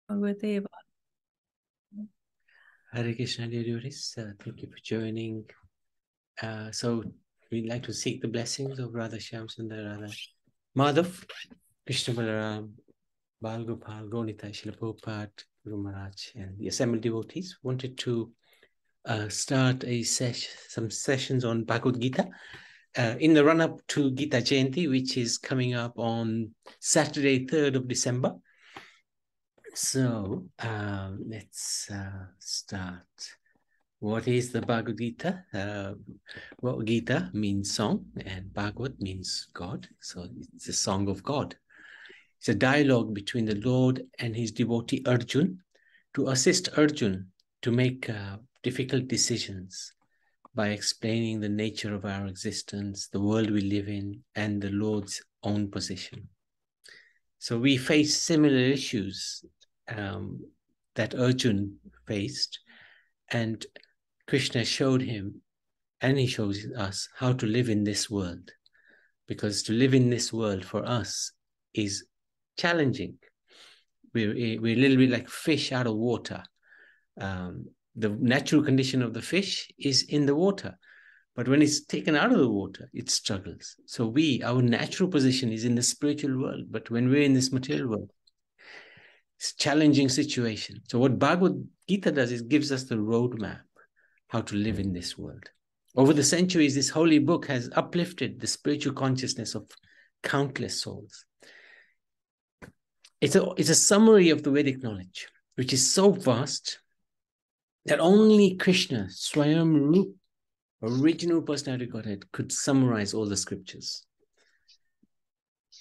Gurudeva. Hare Krishna, dear devotees. Thank you for joining. So we'd like to seek the blessings of Radha Shyam Sundar Radha Madhav, Krishna Balaram, Bal Gopal, Gonita, Srila Prabhupada, Guru Maharaj, and the assembled devotees. Wanted to start some sessions on Bhagavad Gita in the run-up to Gita Jayanti, which is coming up on Saturday, 3rd of December. So let's start. What is the Bhagavad Gita? Well, Gita means song and Bhagavad means God. So it's a song of God. It's a dialogue between the Lord and his devotee Arjun to assist Arjun to make difficult decisions by explaining the nature of our existence, the world we live in, and the Lord's own position. So we face similar issues that Arjun faced, and Krishna showed him, and he shows us how to live in this world, because to live in this world for us is challenging. We're a little bit like fish out of water. The natural condition of the fish is in the water, but when it's taken out of the water, it struggles. So our natural position is in the spiritual world, but when we're in this material world, it's a challenging situation. So what Bhagavad Gita does is gives us the roadmap how to live in this world. Over the centuries, this holy book has uplifted the spiritual consciousness of countless souls. It's a summary of the Vedic knowledge, which is so vast that only Krishna, Swayam Rup, original personality Godhead, could summarize all the scriptures.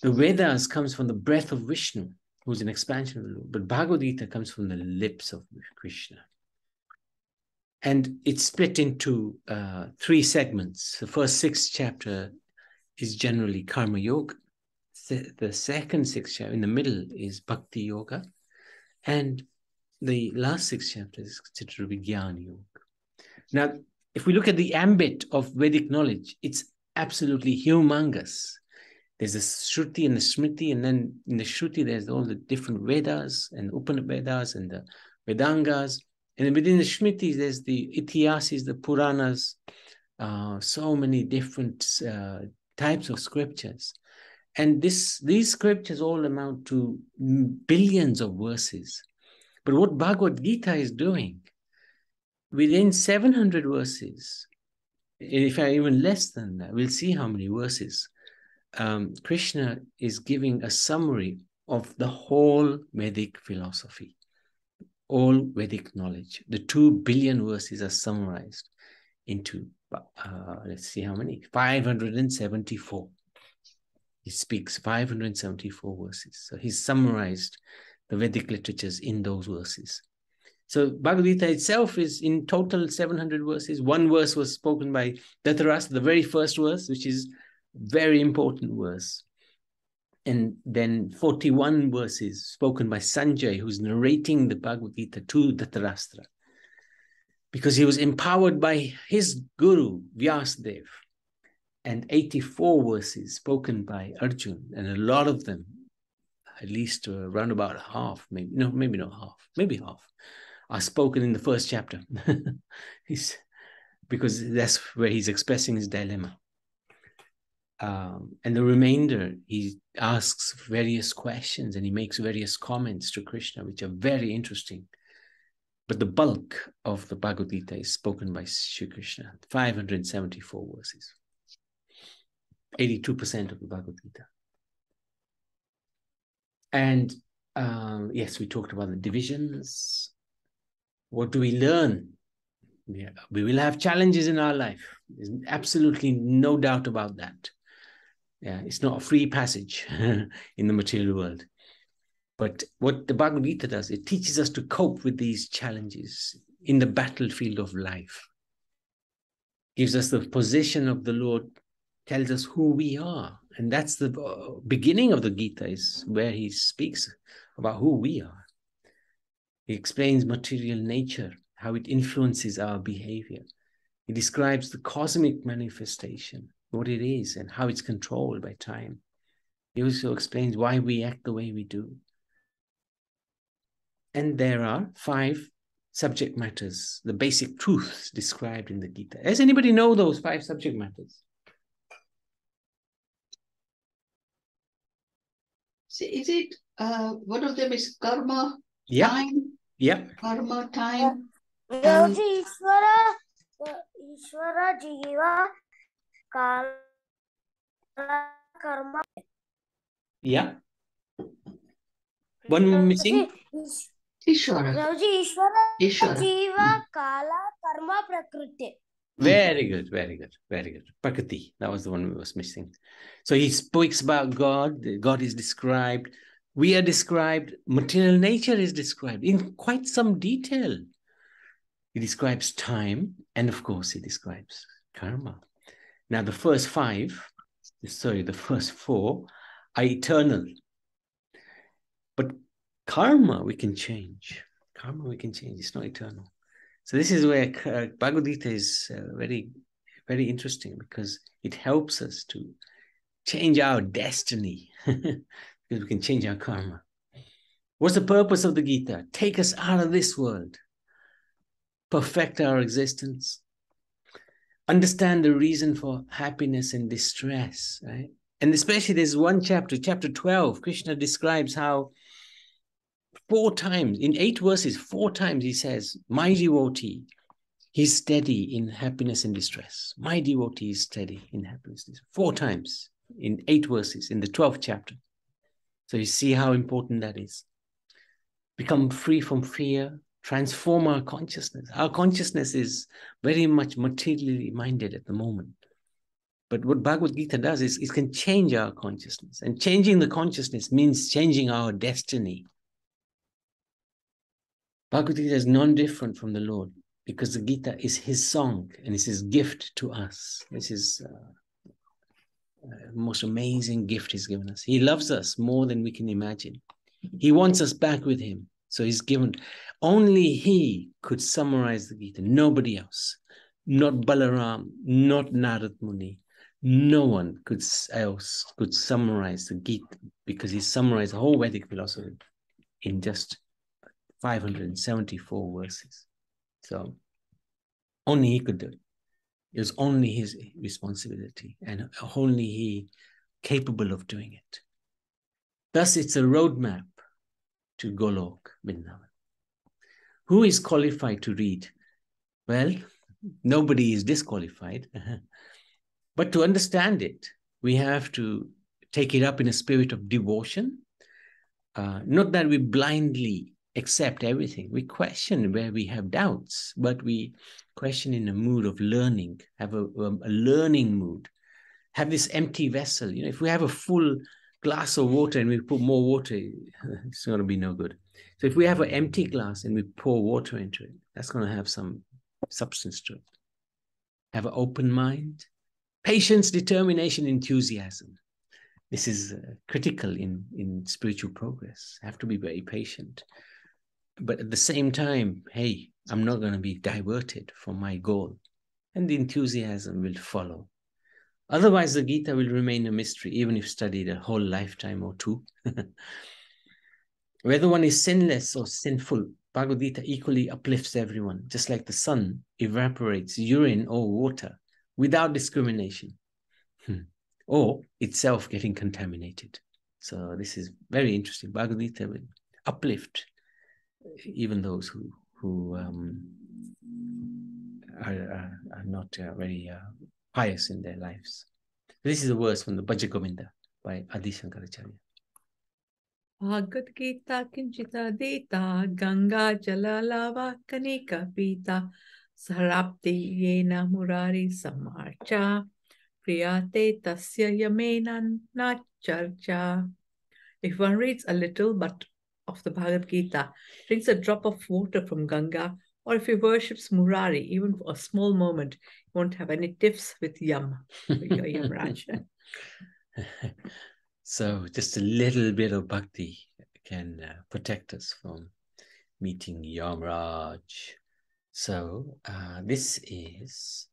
The Vedas comes from the breath of Vishnu, who's an expansion of the Lord, but Bhagavad Gita comes from the lips of Krishna. And it's split into 3 segments. The first 6th chapter is generally Karma Yoga. The second 6th chapter in the middle is Bhakti Yoga. And the last 6th chapter is considered Vijnana Yoga. Now, if we look at the ambit of Vedic knowledge, it's absolutely humongous. There's a Shruti and the Smriti, and then in the Shruti, there's all the different Vedas and Upanishads and the Vedangas. And then within the Smritis, there's the Itihasis, the Puranas, so many different types of scriptures. And these scriptures all amount to billions of verses. But what Bhagavad Gita is doing, within 700 verses, if I even less than that, we'll see how many verses, Krishna is giving a summary of the whole Vedic philosophy, all Vedic knowledge. The 2 billion verses are summarized into, let's see how many, 574. He speaks 574 verses. So he's summarized the Vedic literatures in those verses. So Bhagavad Gita itself is in total 700 verses. 1 verse was spoken by Dhritarashtra, the very first verse, which is very important verse. And then 41 verses spoken by Sanjay, who's narrating the Bhagavad Gita to Dhritarashtra, because he was empowered by his guru, Vyasadeva. And 84 verses spoken by Arjun, and a lot of them, at least around about half, maybe not half, maybe half, are spoken in the first chapter. Because that's where he's expressing his dilemma. And the remainder, he asks various questions and he makes various comments to Krishna, which are very interesting. But the bulk of the Bhagavad Gita is spoken by Sri Krishna, 574 verses. 82% of the Bhagavad Gita. And yes, we talked about the divisions. What do we learn? Yeah, we will have challenges in our life. There's absolutely no doubt about that. Yeah, it's not a free passage in the material world. But what the Bhagavad Gita does, it teaches us to cope with these challenges in the battlefield of life. Gives us the position of the Lord, tells us who we are. And that's the beginning of the Gita, is where he speaks about who we are. He explains material nature, how it influences our behavior. He describes the cosmic manifestation, what it is, and how it's controlled by time. He also explains why we act the way we do. And there are 5 subject matters, the basic truths described in the Gita. Does anybody know those 5 subject matters? So is it, one of them is karma, Yep. time? Yep. Karma, time. Ishvara, Jiva, Kala, Karma. Yeah. One missing? Ishvara. Ishvara, Ishvara. Jiva, Kala, Karma, Prakriti. Very good, very good, very good. Prakriti, that was the one we was missing. So he speaks about God. God is described. We are described. Material nature is described in quite some detail. He describes time, and of course, he describes karma. Now, the first 4 are eternal. But karma, we can change. Karma, we can change. It's not eternal. So this is where Bhagavad Gita is very, very interesting, because it helps us to change our destiny, because we can change our karma. What's the purpose of the Gita? Take us out of this world, perfect our existence, understand the reason for happiness and distress, right? And especially there's one chapter, chapter 12, Krishna describes how 4 times, in 8 verses, 4 times he says, my devotee, he's steady in happiness and distress. My devotee is steady in happiness and distress. 4 times in 8 verses in the 12th chapter. So you see how important that is. Become free from fear, transform our consciousness. Our consciousness is very much materially minded at the moment. But what Bhagavad Gita does is it can change our consciousness. And changing the consciousness means changing our destiny. Bhagavad Gita is non-different from the Lord, because the Gita is his song and it's his gift to us. This is the most amazing gift he's given us. He loves us more than we can imagine. He wants us back with him. So he's given, only he could summarize the Gita, nobody else. Not Balaram, not Narad Muni. No one else could summarize the Gita, because he summarized the whole Vedic philosophy in just 574 verses. So only he could do it. It was only his responsibility, and only he capable of doing it. Thus, it's a roadmap to Golok Vrindavan. Who is qualified to read? Well, nobody is disqualified. But to understand it, we have to take it up in a spirit of devotion. Not that we blindly accept everything. We question where we have doubts, but we question in a mood of learning, have a learning mood, have this empty vessel. You know, if we have a full glass of water and we put more water, it's going to be no good. So if we have an empty glass and we pour water into it, that's going to have some substance to it. Have an open mind, patience, determination, enthusiasm. This is critical in spiritual progress. Have to be very patient. But at the same time, hey, I'm not going to be diverted from my goal. And the enthusiasm will follow. Otherwise, the Gita will remain a mystery, even if studied a whole lifetime or 2. Whether one is sinless or sinful, Bhagavad Gita equally uplifts everyone, just like the sun evaporates urine or water without discrimination, or itself getting contaminated. So this is very interesting. Bhagavad Gita will uplift even those who are not very pious in their lives. This is a verse from the Bhaja Govinda by Adi Shankaracharya. Bhagavad Gita Kinchita Dita Ganga Jalalava Kanika Pita Sarapti Yena Murari Samarcha Priyate Tasya Yamena Nacharcha. If one reads a little but of the Bhagavad Gita, drinks a drop of water from Ganga, or if he worships Murari, even for a small moment, he won't have any tiffs with Yam, Yamraj. So just a little bit of bhakti can protect us from meeting Yamraj. So this is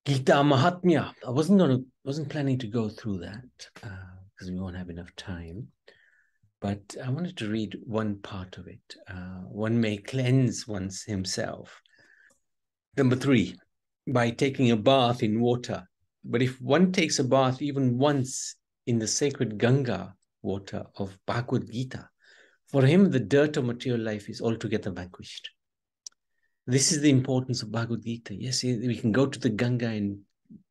Gita Mahatmya. I wasn't planning to go through that because we won't have enough time. But I wanted to read one part of it. One may cleanse one's himself. Number 3, by taking a bath in water. But if one takes a bath even once in the sacred Ganga water of Bhagavad Gita, for him the dirt of material life is altogether vanquished. This is the importance of Bhagavad Gita. Yes, we can go to the Ganga and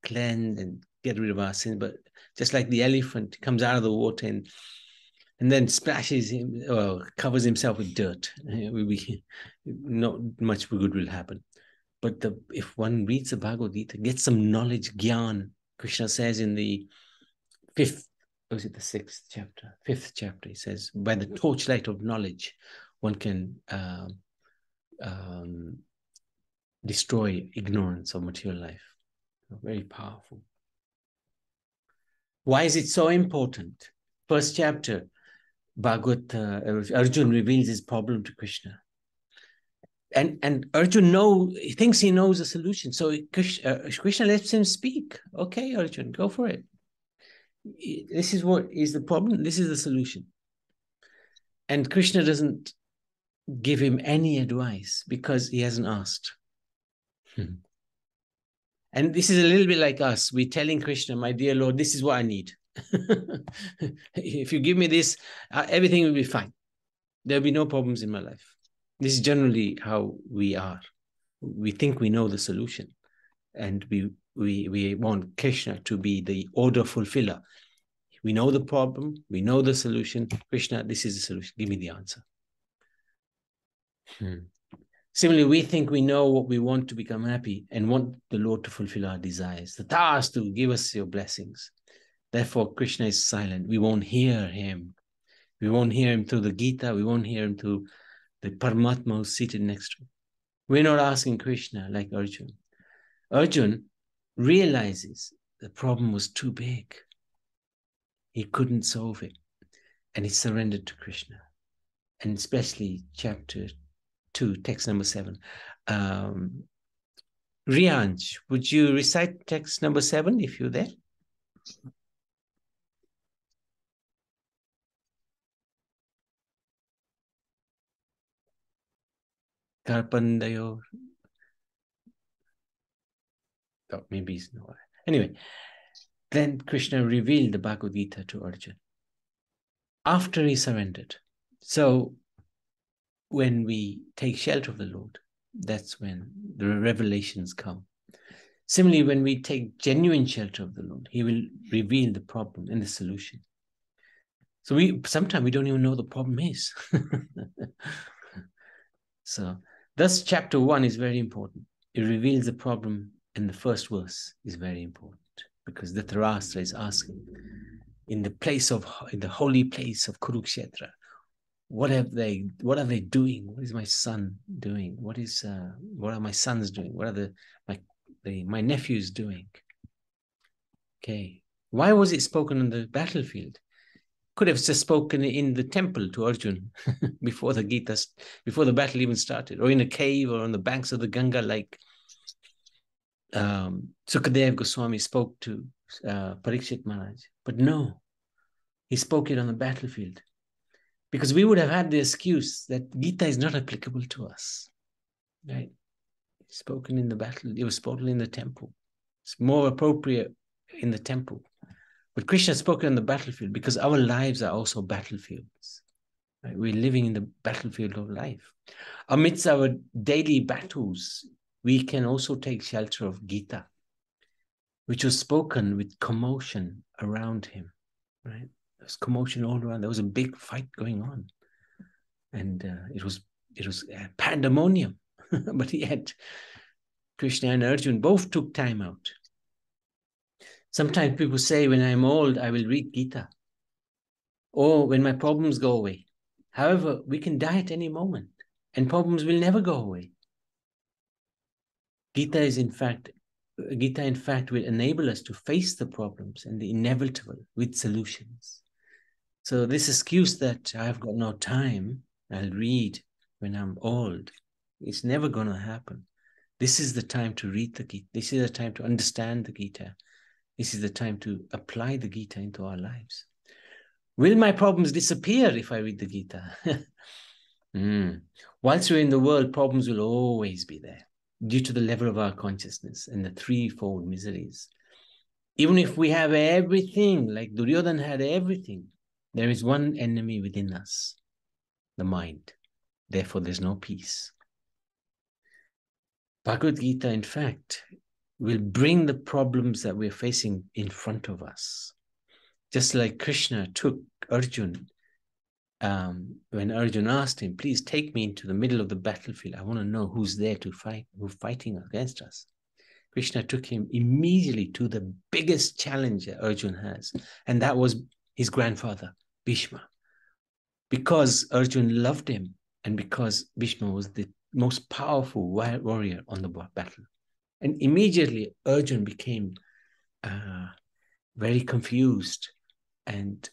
cleanse and get rid of our sins, but just like the elephant comes out of the water and then splashes him or covers himself with dirt, not much good will happen. But if one reads the Bhagavad Gita, gets some knowledge, gyan, Krishna says in the 5th, or is it the 6th chapter? 5th chapter, he says, by the torchlight of knowledge, one can destroy ignorance of material life. Very powerful. Why is it so important? First chapter, Arjun reveals his problem to Krishna. And Arjun he thinks he knows the solution. So Krishna lets him speak. Okay, Arjun, go for it. This is what is the problem. This is the solution. And Krishna doesn't give him any advice because he hasn't asked. And this is a little bit like us. We're telling Krishna, my dear Lord, this is what I need. If you give me this, everything will be fine. There'll be no problems in my life. This is generally how we are. We think we know the solution, and we want Krishna to be the order fulfiller. We know the problem, we know the solution. Krishna, this is the solution. Give me the answer. Similarly, we think we know what we want to become happy and want the Lord to fulfill our desires. The task to give us your blessings. Therefore, Krishna is silent. We won't hear him. We won't hear him through the Gita. We won't hear him through the Paramatma who's seated next to him. We're not asking Krishna like Arjun. Arjun realizes the problem was too big. He couldn't solve it. And he surrendered to Krishna. And especially chapter 2, text number 7. Rianj, would you recite text number 7 if you're there? Karpandayo. Oh, maybe it's no. Anyway, then Krishna revealed the Bhagavad Gita to Arjuna after he surrendered. So when we take shelter of the Lord, that's when the revelations come. Similarly, when we take genuine shelter of the Lord, he will reveal the problem and the solution. So sometimes we don't even know what the problem is. So thus chapter 1 is very important. It reveals the problem, and the first verse is very important because the Dhritarashtra is asking in the holy place of Kurukshetra, what are they doing? What is my son doing? What are my sons doing? What are my nephews doing? Okay. Why was it spoken on the battlefield? Could have just spoken in the temple to Arjun before the battle even started, or in a cave or on the banks of the Ganga, like Sukadev Goswami spoke to Parikshit Maharaj. But no, he spoke it on the battlefield because we would have had the excuse that Gita is not applicable to us, right? Spoken in the battle, it was spoken in the temple. It's more appropriate in the temple. But Krishna spoke on the battlefield because our lives are also battlefields. Right? We're living in the battlefield of life. Amidst our daily battles, we can also take shelter of Gita, which was spoken with commotion around him. Right? There was commotion all around. There was a big fight going on, and it was pandemonium. But yet, Krishna and Arjuna both took time out. Sometimes people say, when I'm old, I will read Gita. Or when my problems go away. However, we can die at any moment and problems will never go away. Gita in fact will enable us to face the problems and the inevitable with solutions. So this excuse that I've got no time, I'll read when I'm old, it's never going to happen. This is the time to read the Gita. This is the time to understand the Gita. This is the time to apply the Gita into our lives. Will my problems disappear if I read the Gita? Whilst we're in the world, problems will always be there due to the level of our consciousness and the threefold miseries. Even if we have everything, like Duryodhana had everything, there is one enemy within us, the mind. Therefore, there's no peace. Bhagavad Gita, in fact, will bring the problems that we're facing in front of us. Just like Krishna took Arjun, when Arjun asked him, please take me into the middle of the battlefield. I want to know who's there to fight, who's fighting against us. Krishna took him immediately to the biggest challenge that Arjun has, and that was his grandfather, Bhishma. Because Arjun loved him, and because Bhishma was the most powerful warrior on the battle. And immediately Arjun became very confused, and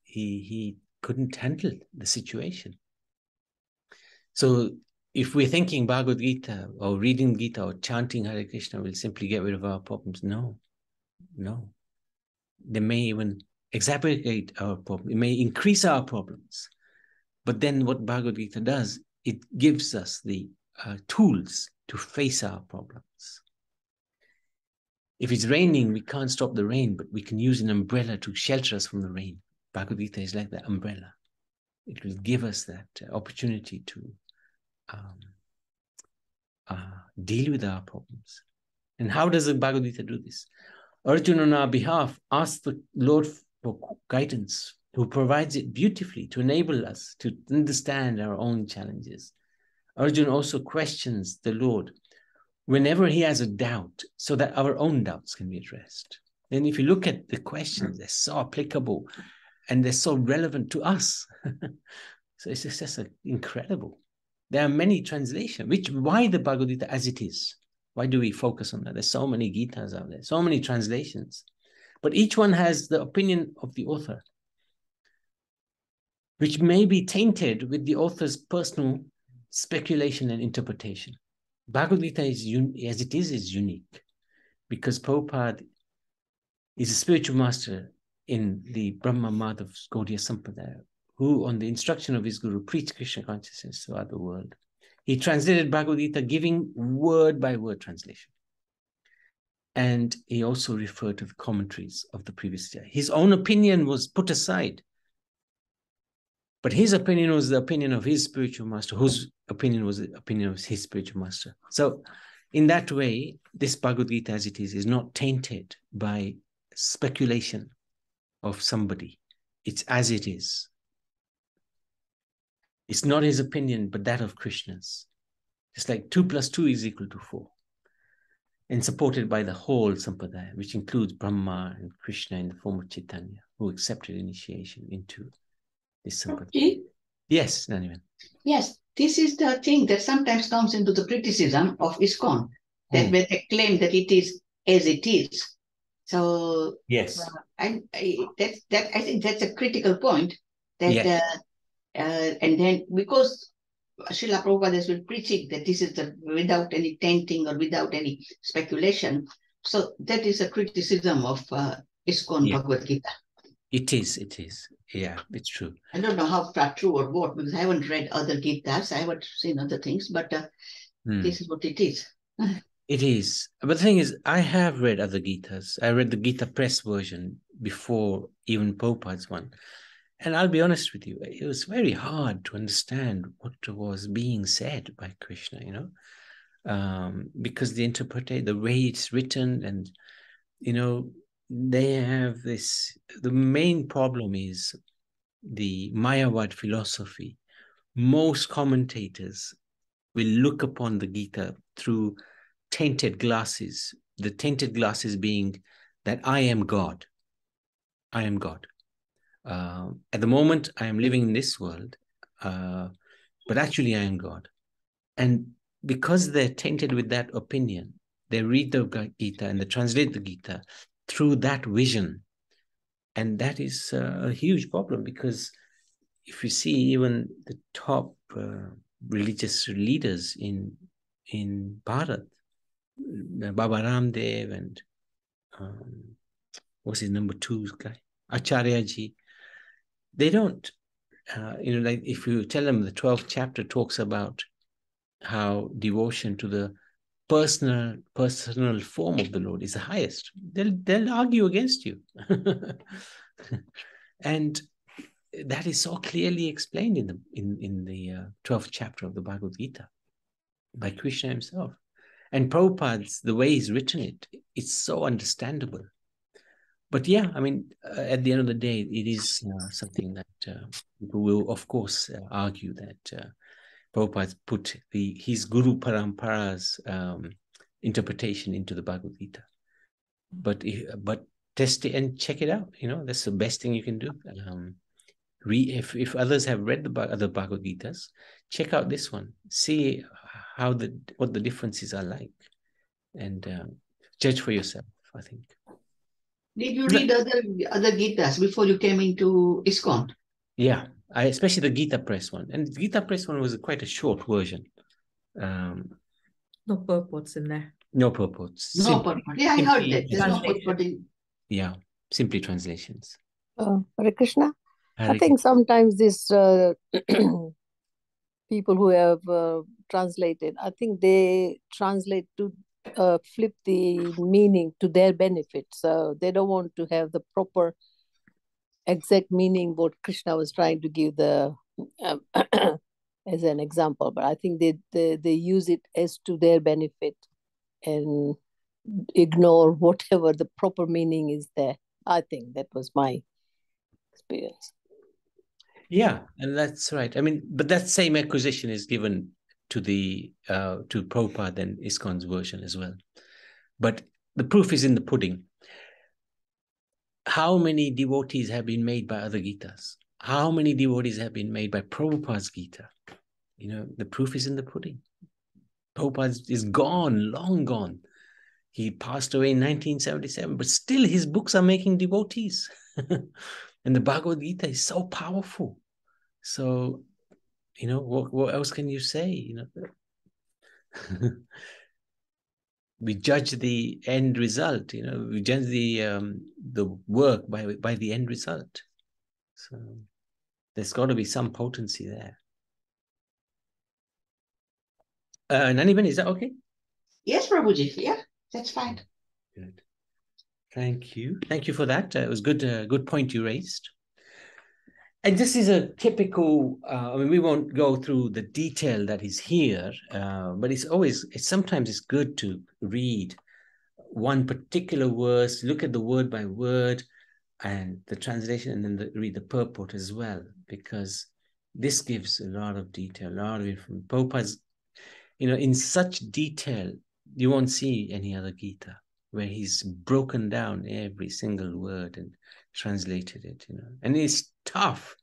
he couldn't handle the situation. So if we're thinking Bhagavad Gita or reading Gita or chanting Hare Krishna will simply get rid of our problems, no. They may even exacerbate our problem. It may increase our problems. But then what Bhagavad Gita does, it gives us the tools to face our problems. If it's raining, we can't stop the rain, but we can use an umbrella to shelter us from the rain. Bhagavad Gita is like that umbrella. It will give us that opportunity to deal with our problems. And how does the Bhagavad Gita do this? Arjuna on our behalf asks the Lord for guidance, who provides it beautifully to enable us to understand our own challenges. Arjuna also questions the Lord whenever he has a doubt, so that our own doubts can be addressed. And if you look at the questions, they're so applicable and they're so relevant to us. So it's just incredible. There are many translations. Why the Bhagavad Gita as it is? Why do we focus on that? There's so many Gitas out there, so many translations. But each one has the opinion of the author, which may be tainted with the author's personal speculation and interpretation. Bhagavad Gita as it is unique, because Prabhupada is a spiritual master in the Brahma Madhav Gaudiya Sampradaya, who, on the instruction of his guru, preached Krishna consciousness throughout the world. He translated Bhagavad Gita, giving word-by-word translation. And he also referred to the commentaries of the previous day. His own opinion was put aside. But his opinion was the opinion of his spiritual master, whose opinion was the opinion of his spiritual master. So in that way, this Bhagavad Gita as it is not tainted by speculation of somebody. It's as it is. It's not his opinion, but that of Krishna's. It's like 2 + 2 = 4. And supported by the whole Sampradaya, which includes Brahma and Krishna in the form of Chaitanya, who accepted initiation into this Sampradaya. Okay. Yes, Naniman. Yes, this is the thing that sometimes comes into the criticism of ISKCON, that when they claim that it is as it is. So Yes. I think that's a critical point. That Yes. And then because Srila Prabhupada has been preaching that this is without any tainting or without any speculation. So that is a criticism of ISKCON Bhagavad Gita. It is. Yeah, it's true. I don't know how far true or what, because I haven't read other Gitas. I haven't seen other things, but this is what it is. It is. But the thing is, I have read other Gitas. I read the Gita Press version before even Prabhupada's one. And I'll be honest with you, it was very hard to understand what was being said by Krishna, because the way it's written, and, they have this, the main problem is the Mayavad philosophy. Most commentators will look upon the Gita through tainted glasses, the tainted glasses being that I am God. I am God. At the moment, I am living in this world, but actually I am God. And because they're tainted with that opinion, they read the Gita and they translate the Gita through that vision. And that is a huge problem, because if you see even the top religious leaders in Bharat, Baba Ramdev and what's his number 2 guy? Acharyaji, they don't, like if you tell them the 12th chapter talks about how devotion to the personal form of the Lord is the highest, they'll argue against you. And that is so clearly explained in the 12th chapter of the Bhagavad Gita by Krishna himself. And Prabhupada's, the way he's written it, it's so understandable. But yeah, I mean, at the end of the day, it is something that people will, of course, argue that Prabhupada put his Guru Parampara's interpretation into the Bhagavad Gita. But test it and check it out. That's the best thing you can do. If others have read the other Bhagavad Gitas, check out this one. See what the differences are like, and judge for yourself, I think. Did you read other Gitas before you came into ISKCON? Yeah, especially the Gita Press one. And the Gita Press one was quite a short version. No purports in there. No purports. No purport. Yeah, I heard that. There's no purport in. Yeah, simply translations. Hare Krishna. Hare I think sometimes this people who have translated, I think they translate to flip the meaning to their benefit. So they don't want to have the proper exact meaning what Krishna was trying to give the as an example. But I think they use it as to their benefit and ignore whatever the proper meaning is there. I think that was my experience. Yeah, and that's right. I mean, but that same acquisition is given to to Prabhupada and ISKCON's version as well. But the proof is in the pudding. How many devotees have been made by other Gitas? How many devotees have been made by Prabhupada's Gita? The proof is in the pudding. Prabhupada is gone, long gone. He passed away in 1977, but still his books are making devotees. And the Bhagavad Gita is so powerful. So, what else can you say? We judge the end result. We judge the work by the end result. So there's got to be some potency there. Naniben, is that okay? Yes, Prabhuji. Yeah, that's fine. Good. Thank you. Thank you for that. It was good point you raised. And this is a typical, we won't go through the detail that is here, but sometimes it's good to read one particular verse, look at the word by word and the translation, and then read the purport as well, because this gives a lot of detail, a lot of information. Prabhupada's, in such detail, you won't see any other Gita where he's broken down every single word and translated it, and it's tough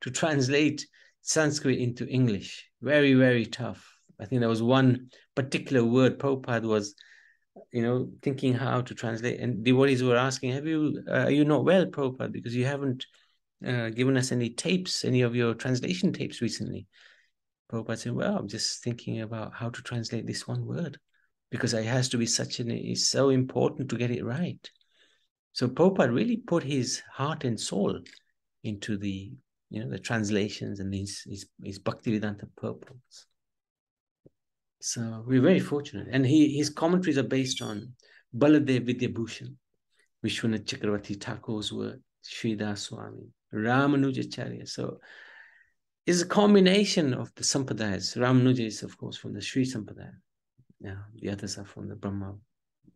to translate Sanskrit into English. Very, very tough. I think there was one particular word Prabhupada was, thinking how to translate, and devotees were asking, are you not well, Prabhupada, because you haven't given us any of your translation tapes recently? Prabhupada said, well, I'm just thinking about how to translate this one word, because it has to be it's so important to get it right. So Prabhupada really put his heart and soul into the translations and his Bhaktivedanta purports. So we're very fortunate. And his commentaries are based on Baladev Vidyabhushan, Vishwanath Chakravarti Thakur's work, Sridhar Swami, Ramanujacharya. So it's a combination of the Sampradayas. Ramanuja is, of course, from the Sri Sampradaya. Yeah, the others are from the Brahma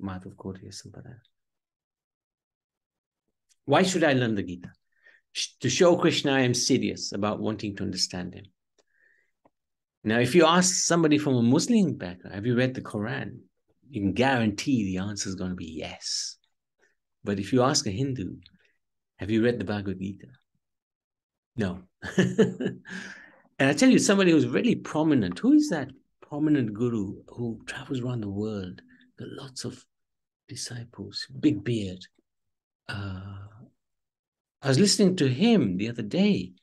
Madhav Gauriya Sampradaya. Why should I learn the Gita? To show Krishna I am serious about wanting to understand him. Now, if you ask somebody from a Muslim background, have you read the Quran? You can guarantee the answer is going to be yes. But if you ask a Hindu, have you read the Bhagavad Gita? No. And I tell you, somebody who's really prominent, who is that prominent guru who travels around the world, got lots of disciples, big beard. I was listening to him the other day,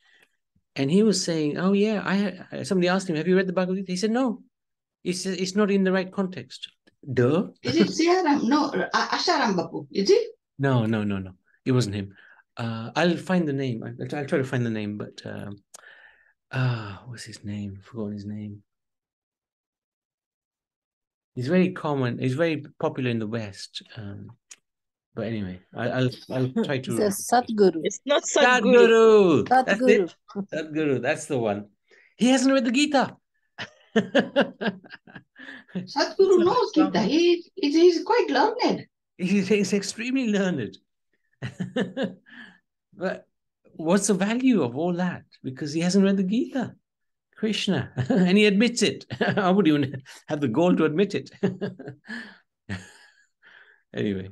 and he was saying, oh yeah, somebody asked him, have you read the Bhagavad Gita? He said, no, it's not in the right context. Duh. Is it Siaram? No, Asharam Bapu, is it? No. It wasn't him. I'll find the name. I'll try to find the name, but what's his name? I've forgotten his name. He's very common. He's very popular in the West. But anyway, I'll try to. He says Sadguru. It's not Sadguru. Sadguru. That's Sadguru. it. Sadguru. That's the one. He hasn't read the Gita. Sadhguru knows Gita. He's quite learned. He's extremely learned. But what's the value of all that? Because he hasn't read the Gita. Krishna. And he admits it. I would even have the gall to admit it. Anyway,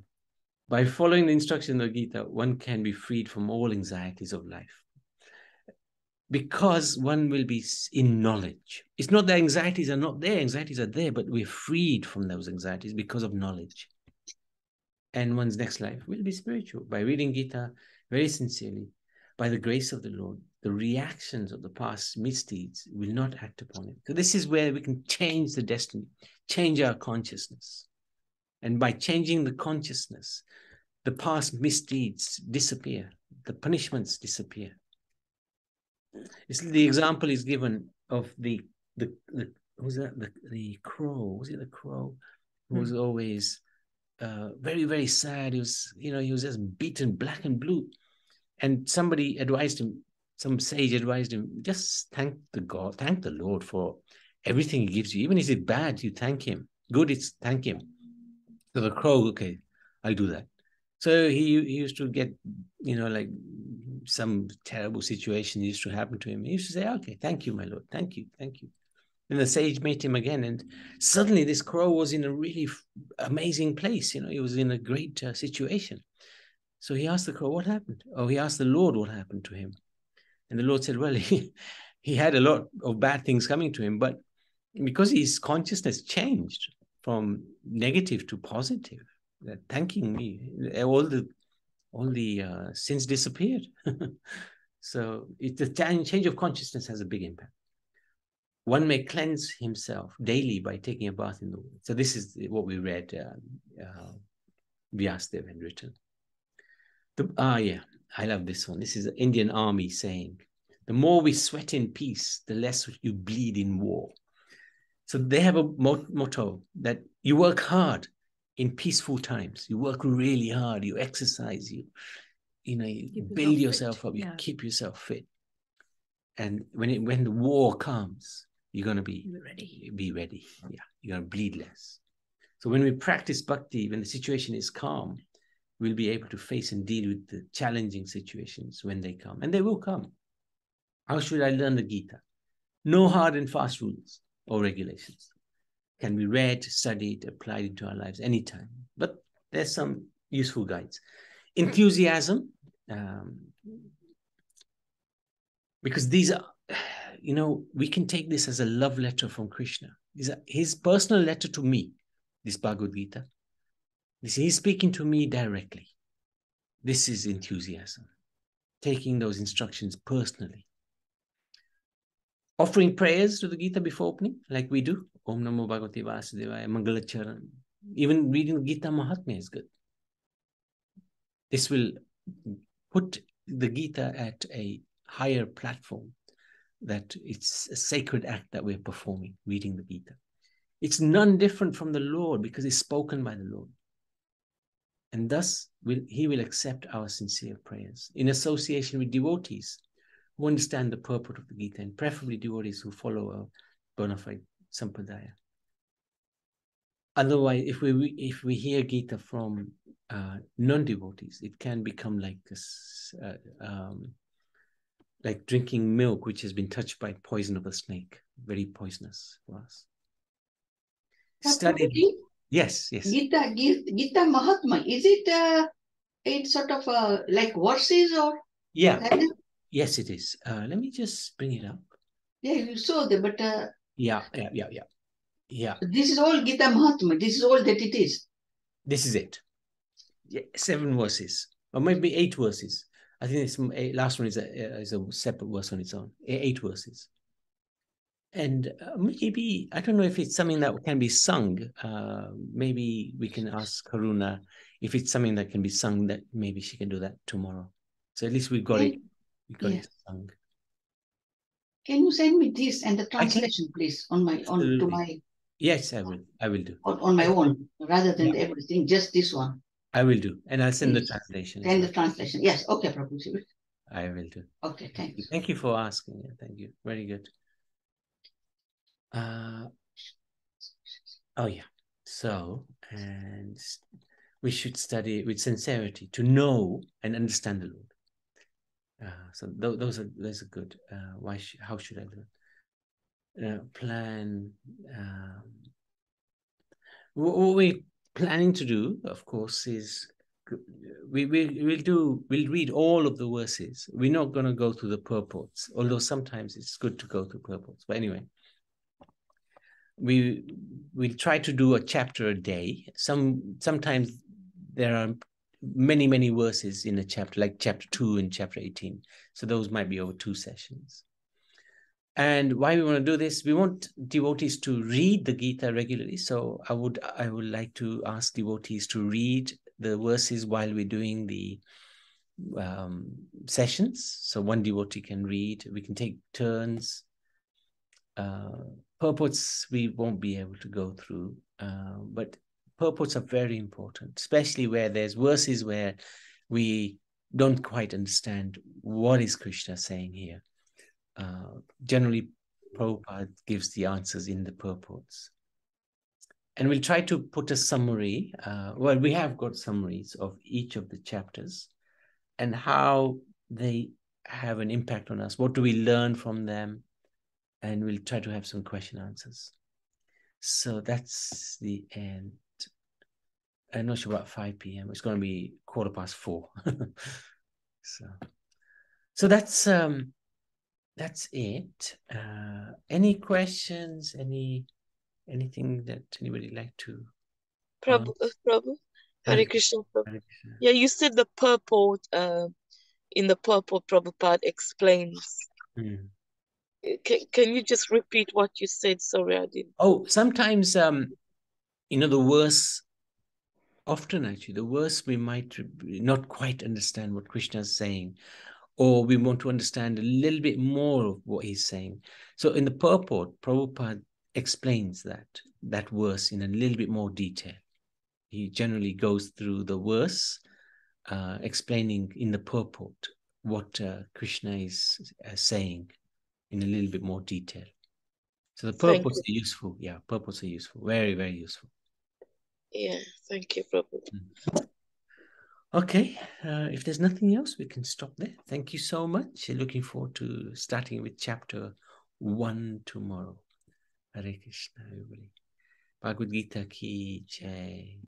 by following the instruction of the Gita, one can be freed from all anxieties of life. Because one will be in knowledge. It's not that anxieties are not there. Anxieties are there, but we're freed from those anxieties because of knowledge. And one's next life will be spiritual. By reading Gita very sincerely, by the grace of the Lord, the reactions of the past misdeeds will not act upon it. So this is where we can change the destiny, change our consciousness. And by changing the consciousness, the past misdeeds disappear. The punishments disappear. The example is given of the who's that? The crow. Was it the crow? Who was always very, very sad. He was just beaten black and blue. And somebody advised him, some sage advised him, just thank the Lord for everything he gives you. Even if it's bad, you thank him. Good, it's thank him. So the crow, okay, I'll do that. So he used to get, like some terrible situation used to happen to him. He used to say, okay, thank you, my Lord. Thank you, thank you. And the sage met him again. And suddenly this crow was in a really amazing place. He was in a great situation. So he asked the crow, what happened? Oh, he asked the Lord what happened to him. And the Lord said, well, he had a lot of bad things coming to him, but because his consciousness changed from negative to positive, thanking me, all the sins disappeared. So the change of consciousness has a big impact. One may cleanse himself daily by taking a bath in the water. So this is what we read, Vyasdev had written. I love this one. This is the Indian Army saying, the more we sweat in peace, the less you bleed in war. So they have a motto that you work hard in peaceful times. You work really hard. You exercise. You build yourself up. You keep yourself fit. And when the war comes, you're going to be ready. Yeah, you're going to bleed less. So when we practice bhakti, when the situation is calm, we'll be able to face and deal with the challenging situations when they come. And they will come. How should I learn the Gita? No hard and fast rules or regulations. Can be read, studied, applied into our lives anytime. But there's some useful guides. Enthusiasm, because these are, we can take this as a love letter from Krishna. These are his personal letter to me, this Bhagavad Gita. He's speaking to me directly. This is enthusiasm, taking those instructions personally. Offering prayers to the Gita before opening, like we do. Om Namo Bhagavate Vasudevaya, Mangalacharan. Even reading the Gita Mahatmya is good. This will put the Gita at a higher platform, that it's a sacred act that we're performing, reading the Gita. It's none different from the Lord because it's spoken by the Lord. And thus, he will accept our sincere prayers in association with devotees who understand the purport of the Gita, and preferably devotees who follow a bona fide sampradaya. Otherwise, if we hear Gita from non-devotees, it can become like this, like drinking milk which has been touched by poison of a snake, very poisonous for us. Study. Yes. Gita Mahatma, is it it's sort of like verses or? Yeah. Yes, it is. Let me just bring it up. Yeah, you saw that, but Yeah. This is all Gita Mahatma. This is all that it is. This is it. Yeah, 7 verses, or maybe 8 verses. I think this last one is a separate verse on its own. 8 verses. And maybe, I don't know if it's something that can be sung. Maybe we can ask Karuna if it's something that can be sung, that maybe she can do that tomorrow. So at least we got it. We got Yeah. it sung. Can you send me this and the I can. translation, please, on my to Absolutely. my Yes, I will. I will do. on my own, rather than Yeah. everything, just this one. I will do. And I'll send the Please. translation as Send well. the translation. Yes. Okay, Prabhuji. I will do. Okay, thanks. Thank you for asking. Yeah, thank you. Very good. Oh yeah. So, and we should study with sincerity to know and understand the Lord. So those are good. How should I learn? Plan. What we're planning to do, of course, is we'll read all of the verses. We're not going to go through the purports, although sometimes it's good to go through purports. But anyway, we'll try to do a chapter a day. Sometimes there are many verses in a chapter, like chapter 2 and chapter 18. So those might be over 2 sessions. And why we want to do this, we want devotees to read the Gita regularly. So I would like to ask devotees to read the verses while we're doing the sessions. So one devotee can read. We can take turns. Purports we won't be able to go through, but purports are very important, especially where there's verses where we don't quite understand what is Krishna saying here. Generally, Prabhupada gives the answers in the purports. And we'll try to put a summary. Well, we have got summaries of each of the chapters and how they have an impact on us. What do we learn from them? And we'll try to have some question answers. So that's the end. I'm not sure about 5 p.m. It's going to be 4:15. So that's it. Any questions? Anything that anybody like to? Prabhu, Hare Krishna. Yeah, you said the purport. In the purport, Prabhupada explains. Can you just repeat what you said? Sorry, I didn't. Oh, sometimes the verse. Often, actually, the verse we might not quite understand what Krishna is saying, or we want to understand a little bit more of what he's saying. So in the purport, Prabhupada explains that verse in a little bit more detail. He generally goes through the verse, explaining in the purport what Krishna is saying in a little bit more detail. So the purports are useful. Yeah, purports are useful. Very, very useful. Yeah, thank you, Prabhu. Okay, if there's nothing else, we can stop there. Thank you so much. Looking forward to starting with chapter 1 tomorrow. Hare Krishna, everybody. Bhagavad Gita ki jai.